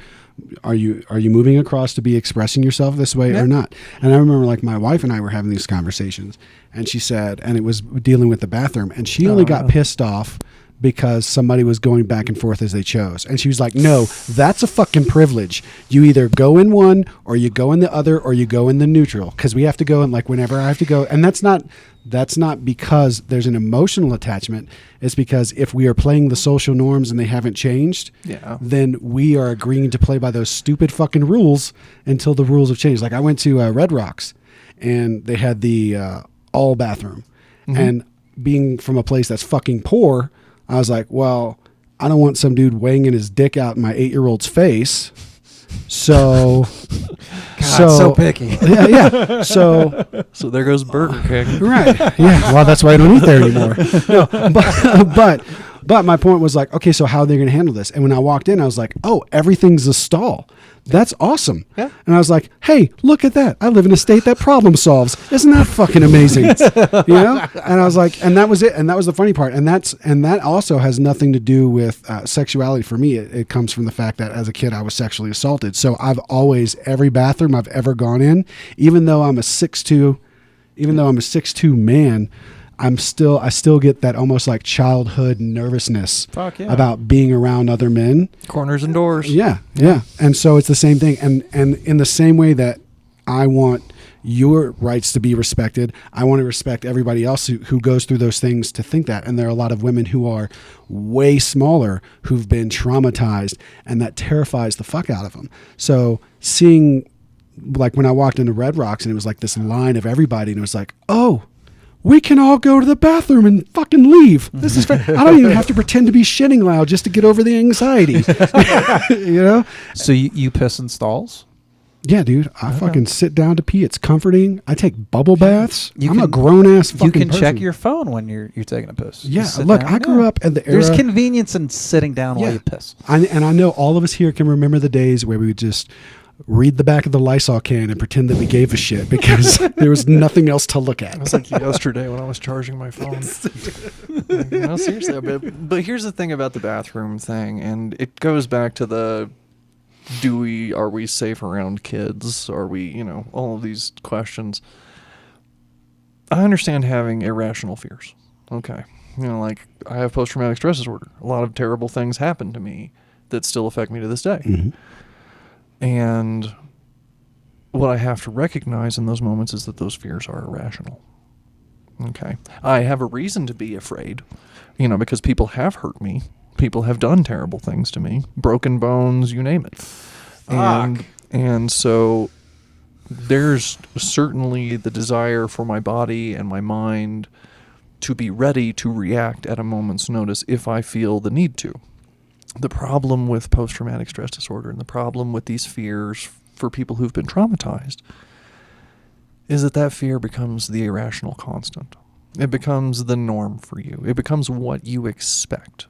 are you moving across to be expressing yourself this way Yeah. or not? And I remember like my wife and I were having these conversations, and she said, and it was dealing with the bathroom, and she only got yeah. pissed off because somebody was going back and forth as they chose. And she was like, no, that's a fucking privilege. You either go in one or you go in the other or you go in the neutral. Because we have to go in, like, whenever I have to go. And that's not because there's an emotional attachment. It's because if we are playing the social norms and they haven't changed, yeah. then we are agreeing to play by those stupid fucking rules until the rules have changed. Like I went to Red Rocks and they had the all bathroom. Mhm. And being from a place that's fucking poor, I was like, well, I don't want some dude weighing in his dick out in my 8-year-old's face. So, God, so picky. yeah. So, So there goes Burger King. right. Yeah. Well, that's why I don't eat there anymore. No, but my point was like, okay, so how are they going to handle this? And when I walked in, I was like, oh, everything's a stall. That's awesome. Yeah. And I was like, hey, look at that. I live in a state that problem solves. Isn't that fucking amazing? You know? And I was like, and that was it. And that was the funny part. And that also has nothing to do with sexuality for me. It comes from the fact that as a kid, I was sexually assaulted. So I've always, every bathroom I've ever gone in, even though I'm a 6'2", man, I still get that almost like childhood nervousness Fuck yeah. about being around other men. Corners and doors. Yeah. And so it's the same thing. And in the same way that I want, your rights to be respected. I want to respect everybody else who goes through those things to think that. And there are a lot of women who are way smaller who've been traumatized, and that terrifies the fuck out of them. So seeing, like when I walked into Red Rocks and it was like this line of everybody, and it was like, oh, we can all go to the bathroom and fucking leave. This is fair. I don't even have to pretend to be shitting loud just to get over the anxiety. You know? So you piss in stalls? Yeah, dude. I fucking sit down to pee. It's comforting. I take bubble baths. You I'm a can- grown ass fucking You can person. check your phone when you're taking a piss. You Yeah, sit look, down. I grew up at the era. There's convenience in sitting down while Yeah. you piss. And I know all of us here can remember the days where we would just read the back of the Lysol can and pretend that we gave a shit because there was nothing else to look at. It was like yesterday when I was charging my phone. Like, no, seriously. But here's the thing about the bathroom thing, and it goes back to the are we safe around kids? Are we, all of these questions. I understand having irrational fears. Okay. Like I have post-traumatic stress disorder. A lot of terrible things happen to me that still affect me to this day. Mm-hmm. And what I have to recognize in those moments is that those fears are irrational. Okay. I have a reason to be afraid, because people have hurt me. People have done terrible things to me, broken bones, you name it. And so there's certainly the desire for my body and my mind to be ready to react at a moment's notice if I feel the need to. The problem with post-traumatic stress disorder and the problem with these fears for people who've been traumatized is that fear becomes the irrational constant. It becomes the norm for you. It becomes what you expect.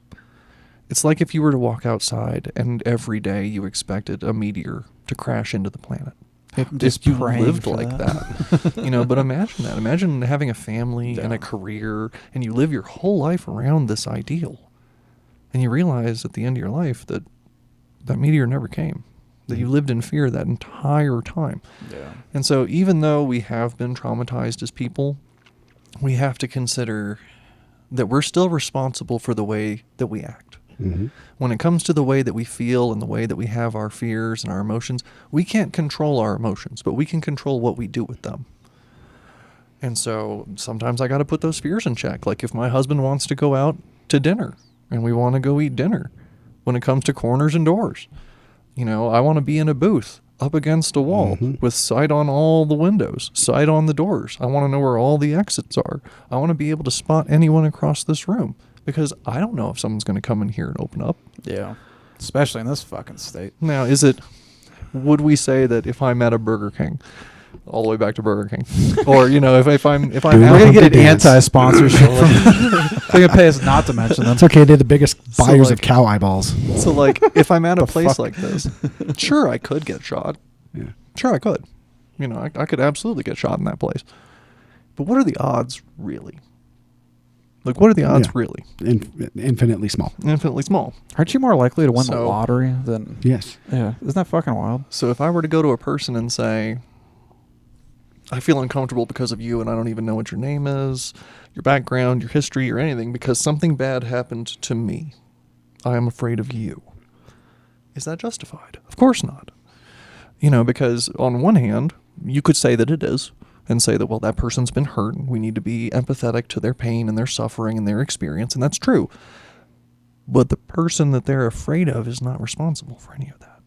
It's like if you were to walk outside and every day you expected a meteor to crash into the planet. If you praying lived for like that. But imagine that. Imagine having a family and a career, and you live your whole life around this ideal. And you realize at the end of your life that meteor never came, that you lived in fear that entire time. Yeah. And so even though we have been traumatized as people, we have to consider that we're still responsible for the way that we act. Mm-hmm. When it comes to the way that we feel and the way that we have our fears and our emotions, we can't control our emotions, but we can control what we do with them. And so sometimes I got to put those fears in check. Like if my husband wants to go out to dinner and we want to go eat dinner, when it comes to corners and doors, I want to be in a booth up against a wall with sight on all the windows, sight on the doors. I want to know where all the exits are. I want to be able to spot anyone across this room because I don't know if someone's going to come in here and open up. Yeah. Especially in this fucking state. Now, would we say that if I'm at a Burger King, all the way back to Burger King, or, if I'm We're going to out, get an dance. anti-sponsorship from they're going to pay us not to mention them. It's okay. They're the biggest So, buyers like- of cow eyeballs. so like if I'm at a The place fuck? like this, sure, I could get shot. Yeah. Sure, I could. I could absolutely get shot in that place. But what are the odds really? Like, what are the odds Yeah. really? Infinitely small. Infinitely small. Aren't you more likely to win the So- lottery than... Yes. Yeah. Isn't that fucking wild? So if I were to go to a person and say, I feel uncomfortable because of you and I don't even know what your name is, your background, your history, or anything, because something bad happened to me, I am afraid of you. Is that justified? Of course not. Because on one hand, you could say that it is and say that, well, that person's been hurt. We need to be empathetic to their pain and their suffering and their experience, and that's true. But the person that they're afraid of is not responsible for any of that.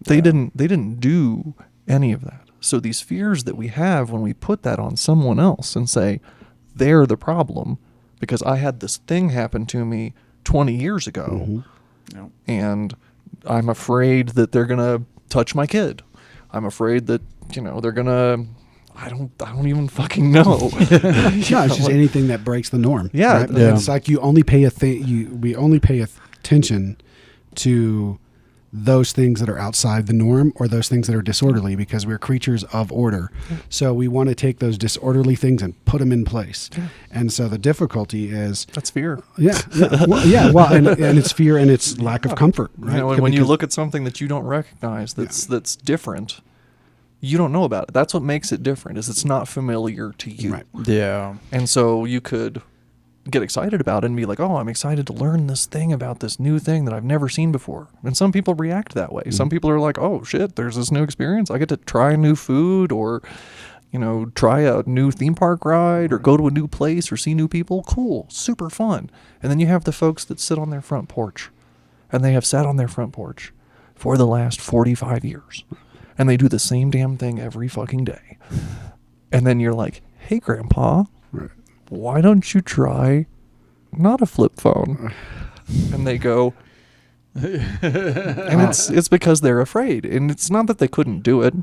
They didn't do any of that. So these fears that we have when we put that on someone else and say, they're the problem because I had this thing happen to me 20 years ago No. and I'm afraid that they're going to touch my kid. I'm afraid that, they're going to, I don't even fucking know. No, it's just anything that breaks the norm. Yeah. right? Yeah. It's like you only pay we only pay attention to those things that are outside the norm or those things that are disorderly because we're creatures of order. So we want to take those disorderly things and put them in place. And so the difficulty is, That's fear. and it's fear and it's lack of comfort. Right? When you Because- look at something that you don't recognize that's different, you don't know about it. That's what makes it different, is it's not familiar to you. Right. Yeah. And so you could get excited about it and be like, oh, I'm excited to learn this thing about this new thing that I've never seen before. And some people react that way. Some people are like, oh, shit, there's this new experience. I get to try new food or, try a new theme park ride or go to a new place or see new people. Cool, super fun. And then you have the folks that sit on their front porch, and they have sat on their front porch for the last 45 years, and they do the same damn thing every fucking day. And then you're like, hey, Grandpa, why don't you try not a flip phone? And they go, and it's because they're afraid. And it's not that they couldn't do it.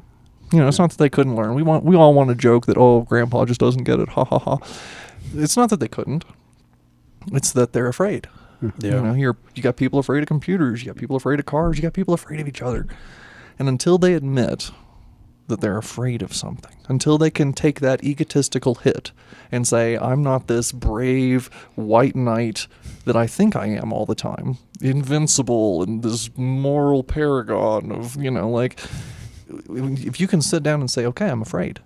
It's not that they couldn't learn. We all want to joke that, oh, Grandpa just doesn't get it. Ha ha ha. It's not that they couldn't. It's that they're afraid. Yeah. You got people afraid of computers. You got people afraid of cars. You got people afraid of each other. And until they admit that they're afraid of something, until they can take that egotistical hit and say, I'm not this brave white knight that I think I am all the time, invincible and this moral paragon of, if you can sit down and say, okay, I'm afraid,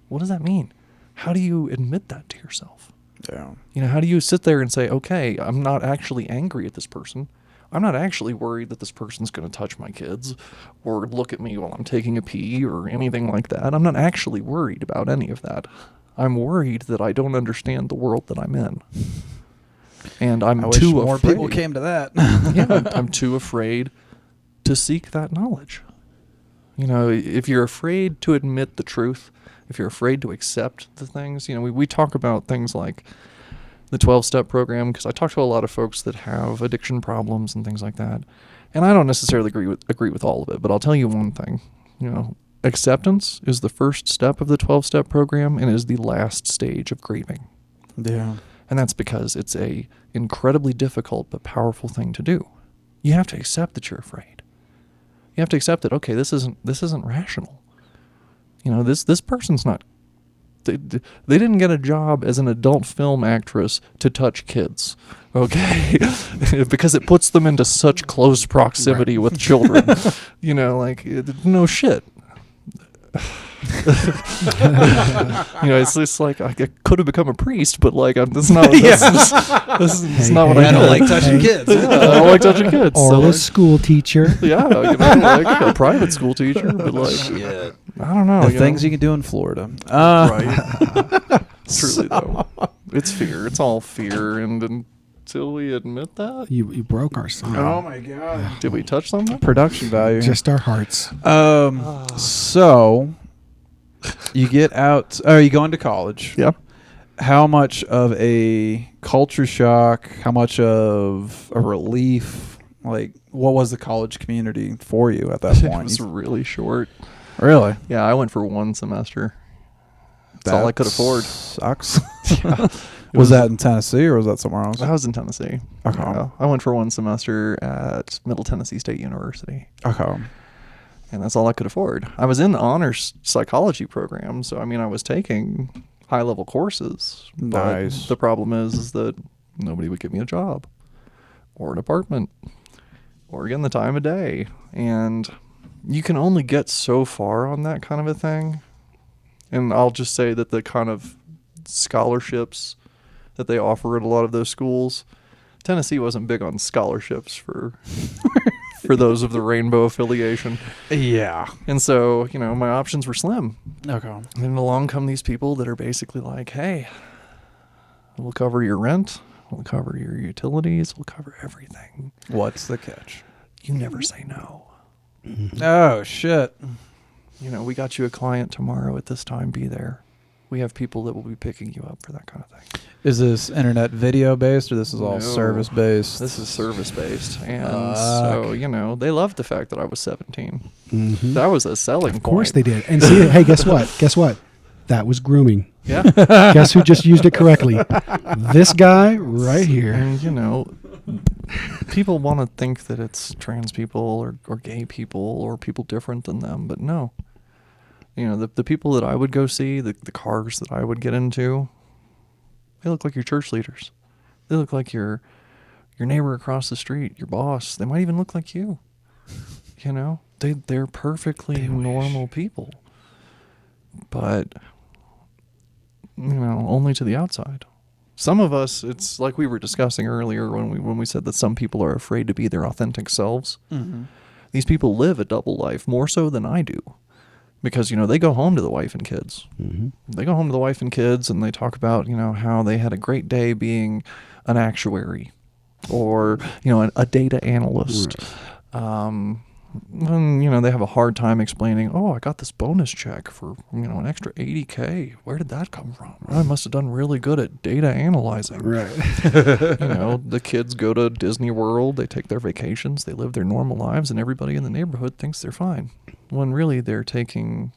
what does that mean? How do you admit that to yourself? Yeah. How do you sit there and say, okay, I'm not actually angry at this person. I'm not actually worried that this person's going to touch my kids or look at me while I'm taking a pee or anything like that. I'm not actually worried about any of that. I'm worried that I don't understand the world that I'm in. And I'm I wish too more afraid. people came to that. I'm too afraid to seek that knowledge. If you're afraid to admit the truth, if you're afraid to accept the things, we talk about things like the 12-step program, because I talk to a lot of folks that have addiction problems and things like that. And I don't necessarily agree with all of it, but I'll tell you one thing. Acceptance is the first step of the 12-step program and is the last stage of grieving. Yeah. And that's because it's a incredibly difficult but powerful thing to do. You have to accept that you're afraid. You have to accept that, okay, this isn't rational. This person's not. They didn't get a job as an adult film actress to touch kids, okay? Because it puts them into such close proximity with children. No shit. It's just like I could have become a priest, but this is not what I don't did. like touching kids. Yeah, I don't like touching kids. Or So, a school teacher. yeah, a private school teacher, but Shit. I don't know. The things you can do in Florida. Right. Truly though, it's fear. It's all fear, and until we admit that, You broke our song. Oh my god. did we touch something? Production value. Just our hearts. So you get out. Oh, you go into college. Yeah. How much of a culture shock? How much of a relief? Like, what was the college community for you at that It point? was really short. Really? Yeah, I went for one semester. That's all I could afford. Sucks. Was that in Tennessee or was that somewhere else? I was in Tennessee. Okay. Yeah, I went for one semester at Middle Tennessee State University, Okay. and that's all I could afford. I was in the honors psychology program, so I was taking high-level courses. But Nice. the problem is that nobody would give me a job or an apartment or, again, the time of day. And you can only get so far on that kind of a thing. And I'll just say that the kind of scholarships that they offer at a lot of those schools, Tennessee wasn't big on scholarships for those of the rainbow affiliation. Yeah. And so, my options were slim. Okay. And then along come these people that are basically like, hey, we'll cover your rent, we'll cover your utilities, we'll cover everything. What's the catch? You never say no. Oh shit. We got you a client tomorrow at this time, be there. We have people that will be picking you up for that kind of thing. Is this internet video based or this is all No. service based? This is service based. And so, they loved the fact that I was 17. Mm-hmm. That was a selling point. Of course they did. And see, hey, guess what? Guess what? That was grooming. Yeah. Guess who just used it correctly? This guy right here. And, people want to think that it's trans people or gay people or people different than them, but no. The people that I would go see, the cars that I would get into, they look like your church leaders. They look like your neighbor across the street, your boss. They might even look like you. They're perfectly normal people. But, only to the outside. Some of us, it's like we were discussing earlier when we said that some people are afraid to be their authentic selves. Mm-hmm. These people live a double life, more so than I do. because, they go home to the wife and kids. Mm-hmm. They go home to the wife and kids and they talk about, how they had a great day being an actuary or, a data analyst. And, they have a hard time explaining, oh, I got this bonus check for, an extra $80K. Where did that come from? I must have done really good at data analyzing. Right. The kids go to Disney World, they take their vacations, they live their normal lives, and everybody in the neighborhood thinks they're fine. When really they're taking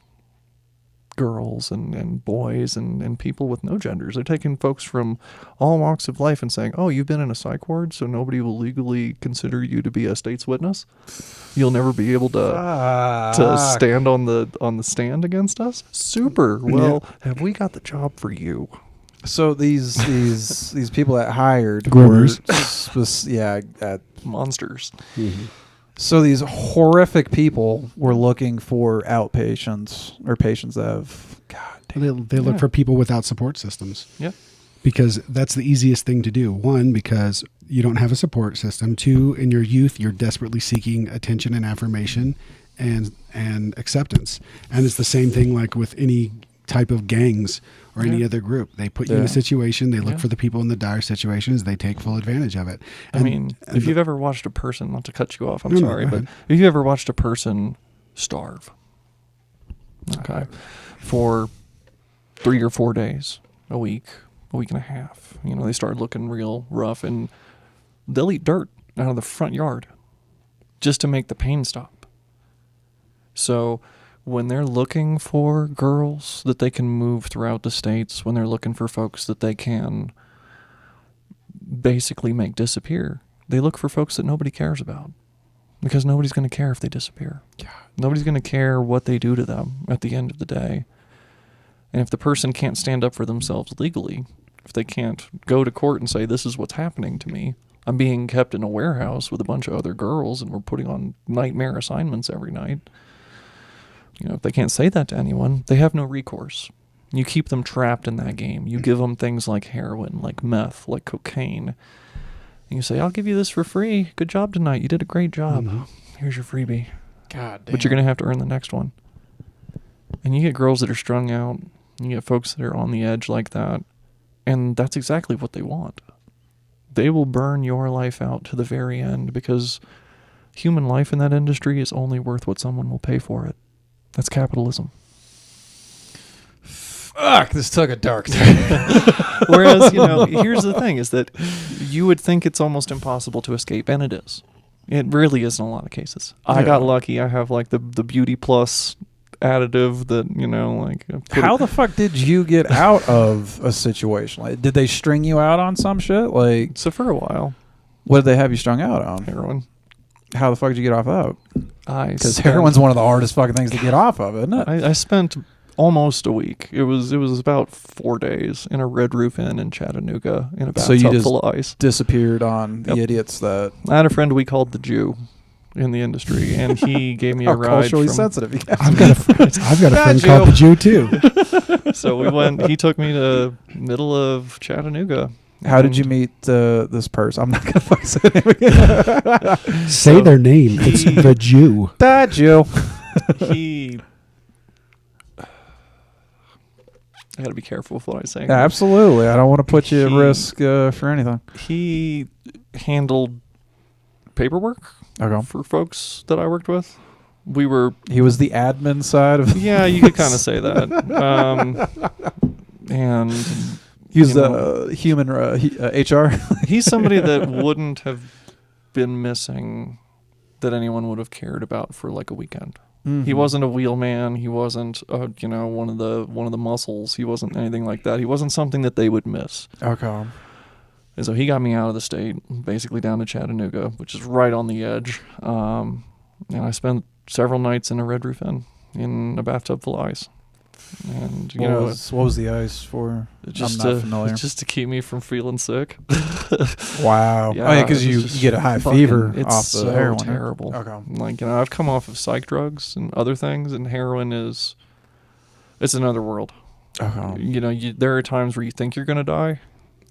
girls and boys and people with no genders. They're taking folks from all walks of life and saying, oh, you've been in a psych ward, so nobody will legally consider you to be a state's witness. You'll never be able to stand on the stand against us. Super. Well, have we got the job for you? So these people that hired Groomers. at Monsters. Mm-hmm. So these horrific people were looking for outpatients or patients that have, They look for people without support systems. Yeah. Because that's the easiest thing to do. One, because you don't have a support system. Two, in your youth, you're desperately seeking attention and affirmation and acceptance. And it's the same thing like with any type of gangs or any other group. They put you in a situation, they look for the people in the dire situations, they take full advantage of it. If you've ever watched a person, not to cut you off, I'm No, sorry, go but ahead. if you've ever watched a person starve, okay, for 3 or 4 days, a week and a half, they start looking real rough, and they'll eat dirt out of the front yard just to make the pain stop. So when they're looking for girls that they can move throughout the states, when they're looking for folks that they can basically make disappear, they look for folks that nobody cares about, because nobody's going to care if they disappear. Nobody's going to care what they do to them at the end of the day. And if the person can't stand up for themselves legally, if they can't go to court and say, this is what's happening to me, I'm being kept in a warehouse with a bunch of other girls and we're putting on nightmare assignments every night. If they can't say that to anyone, they have no recourse. You keep them trapped in that game. You give them things like heroin, like meth, like cocaine. And you say, I'll give you this for free. Good job tonight. You did a great job. Mm-hmm. Here's your freebie. God damn. But you're going to have to earn the next one. And you get girls that are strung out. You get folks that are on the edge like that. And that's exactly what they want. They will burn your life out to the very end, because human life in that industry is only worth what someone will pay for it. That's capitalism. Fuck, this took a dark turn. Whereas, here's the thing, is that you would think it's almost impossible to escape, and it is. It really is in a lot of cases. I got lucky. I have like the Beauty Plus additive that, How the fuck did you get out of a situation? Like, did they string you out on some shit? Like, So for a while, what did they have you strung out on? heroin. How the fuck did you get off of? Because Because heroin's one of the hardest fucking things to get off of, isn't it? I spent almost a week. It was about 4 days in a Red Roof Inn in Chattanooga in a So you bathtub just- full of ice. Disappeared on the Yep. idiots that I had a friend we called the Jew in the industry, and he gave me a are ride. culturally from, sensitive. I've got a friend Got called you. the Jew too. So we went. He took me to middle of Chattanooga. How did you meet this person? I'm not gonna fucking say the name again. Say their name. It's the Jew. That Jew. He. I got to be careful with what I say. Absolutely. I don't want to put you at He- risk for anything. He handled paperwork Okay. for folks that I worked with. He was the admin side of. Yeah, you could kind of say that. And He was you the human HR. he's somebody that wouldn't have been missing, that anyone would have cared about for like a weekend. Mm-hmm. He wasn't a wheelman. He wasn't, one of the muscles. He wasn't anything like that. He wasn't something that they would miss. Okay. And so he got me out of the state, basically down to Chattanooga, which is right on the edge. And I spent several nights in a Red Roof Inn in a bathtub full of ice. And What was the ice for? just I'm not to familiar. just to keep me from feeling sick. Wow. Yeah, Oh yeah, because it you was just get a high fucking- fever it's off the so heroin. terrible. Okay. Like, I've come off of psych drugs and other things, and heroin it's another world. Okay. There are times where you think you're gonna die,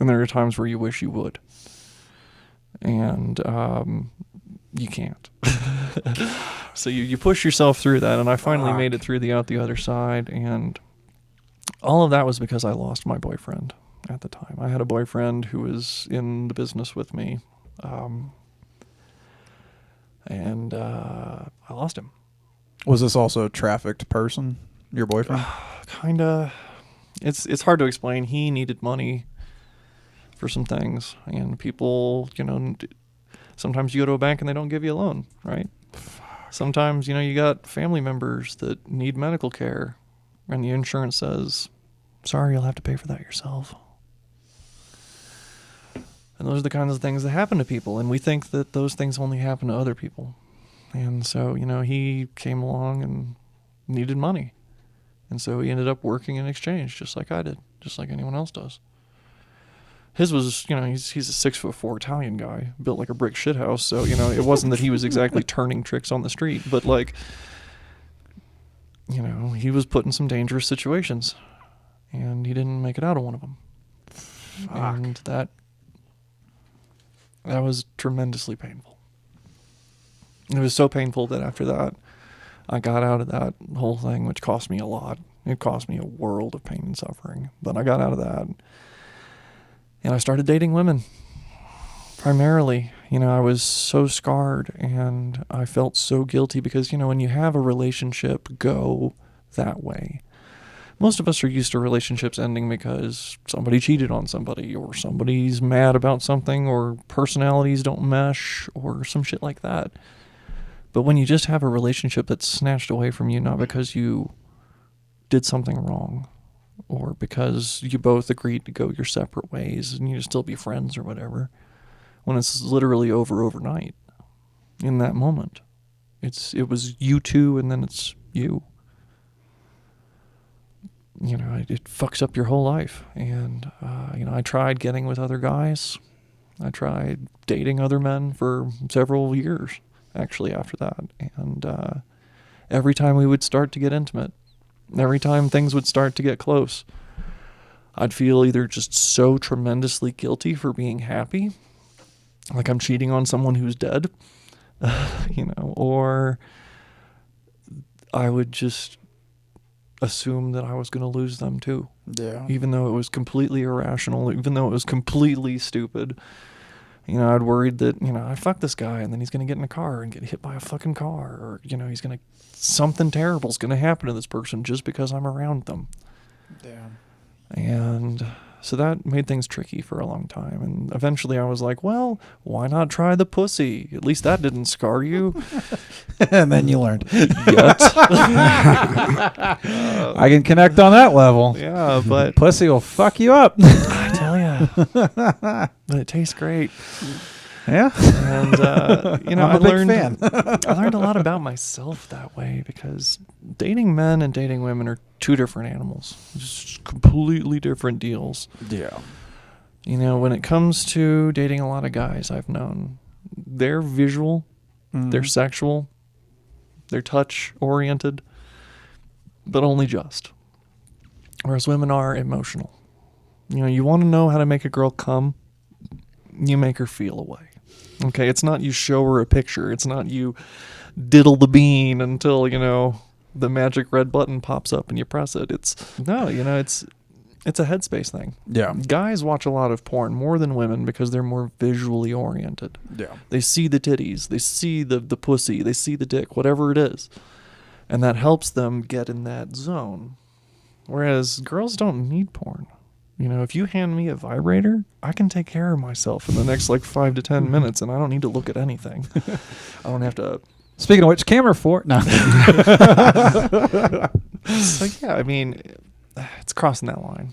and there are times where you wish you would, and you can't. So you push yourself through that, and I finally Fuck. made it through out the other side, and all of that was because I lost my boyfriend at the time. I had a boyfriend who was in the business with me, and I lost him. Was this also a trafficked person, your boyfriend? Kinda. It's hard to explain. He needed money for some things, and people, sometimes you go to a bank and they don't give you a loan, right? Sometimes, you got family members that need medical care, and the insurance says, sorry, you'll have to pay for that yourself. And those are the kinds of things that happen to people, and we think that those things only happen to other people. And so, he came along and needed money. And so he ended up working in exchange, just like I did, just like anyone else does. His was, he's a 6'4" Italian guy, built like a brick shithouse. So, it wasn't that he was exactly turning tricks on the street, but like, he was put in some dangerous situations, and he didn't make it out of one of them. Fuck. And that was tremendously painful. It was so painful that after that, I got out of that whole thing, which cost me a lot. It cost me a world of pain and suffering. But I got out of that, and I started dating women. Primarily, I was so scarred, and I felt so guilty because, when you have a relationship go that way, most of us are used to relationships ending because somebody cheated on somebody, or somebody's mad about something, or personalities don't mesh, or some shit like that. But when you just have a relationship that's snatched away from you, not because you did something wrong, or because you both agreed to go your separate ways and you still be friends or whatever, when it's literally over overnight, in that moment, it was you two, and then it's you. It fucks up your whole life. And, I tried getting with other guys. I tried dating other men for several years, actually, after that. And every time we would start to get intimate, every time things would start to get close, I'd feel either just so tremendously guilty for being happy, like I'm cheating on someone who's dead, or I would just assume that I was going to lose them too. Yeah. Even though it was completely irrational, even though it was completely stupid. I'd worried that, I fucked this guy and then he's going to get in a car and get hit by a fucking car, or, something terrible's going to happen to this person just because I'm around them. Yeah. And so that made things tricky for a long time. And eventually I was like, well, why not try the pussy? At least that didn't scar you. And then you learned. Yet. I can connect on that level. Yeah, but Pussy will fuck you up. I tell ya. But it tastes great. Yeah. And, I'm I a big learned, fan. I learned a lot about myself that way, because dating men and dating women are two different animals. Just completely different deals. Yeah. When it comes to dating a lot of guys I've known, they're visual, they're sexual, they're touch oriented, but only just. Whereas women are emotional. You want to know how to make a girl come, you make her feel a way. Okay, it's not you show her a picture. It's not you diddle the bean until, the magic red button pops up and you press it. It's a headspace thing. Yeah. Guys watch a lot of porn more than women because they're more visually oriented. Yeah. They see the titties, they see the pussy, they see the dick, whatever it is. And that helps them get in that zone. Whereas girls don't need porn. If you hand me a vibrator, I can take care of myself in the next 5 to 10 minutes, and I don't need to look at anything. I don't have to. Speaking of which, camera 4. No. So yeah, it's crossing that line.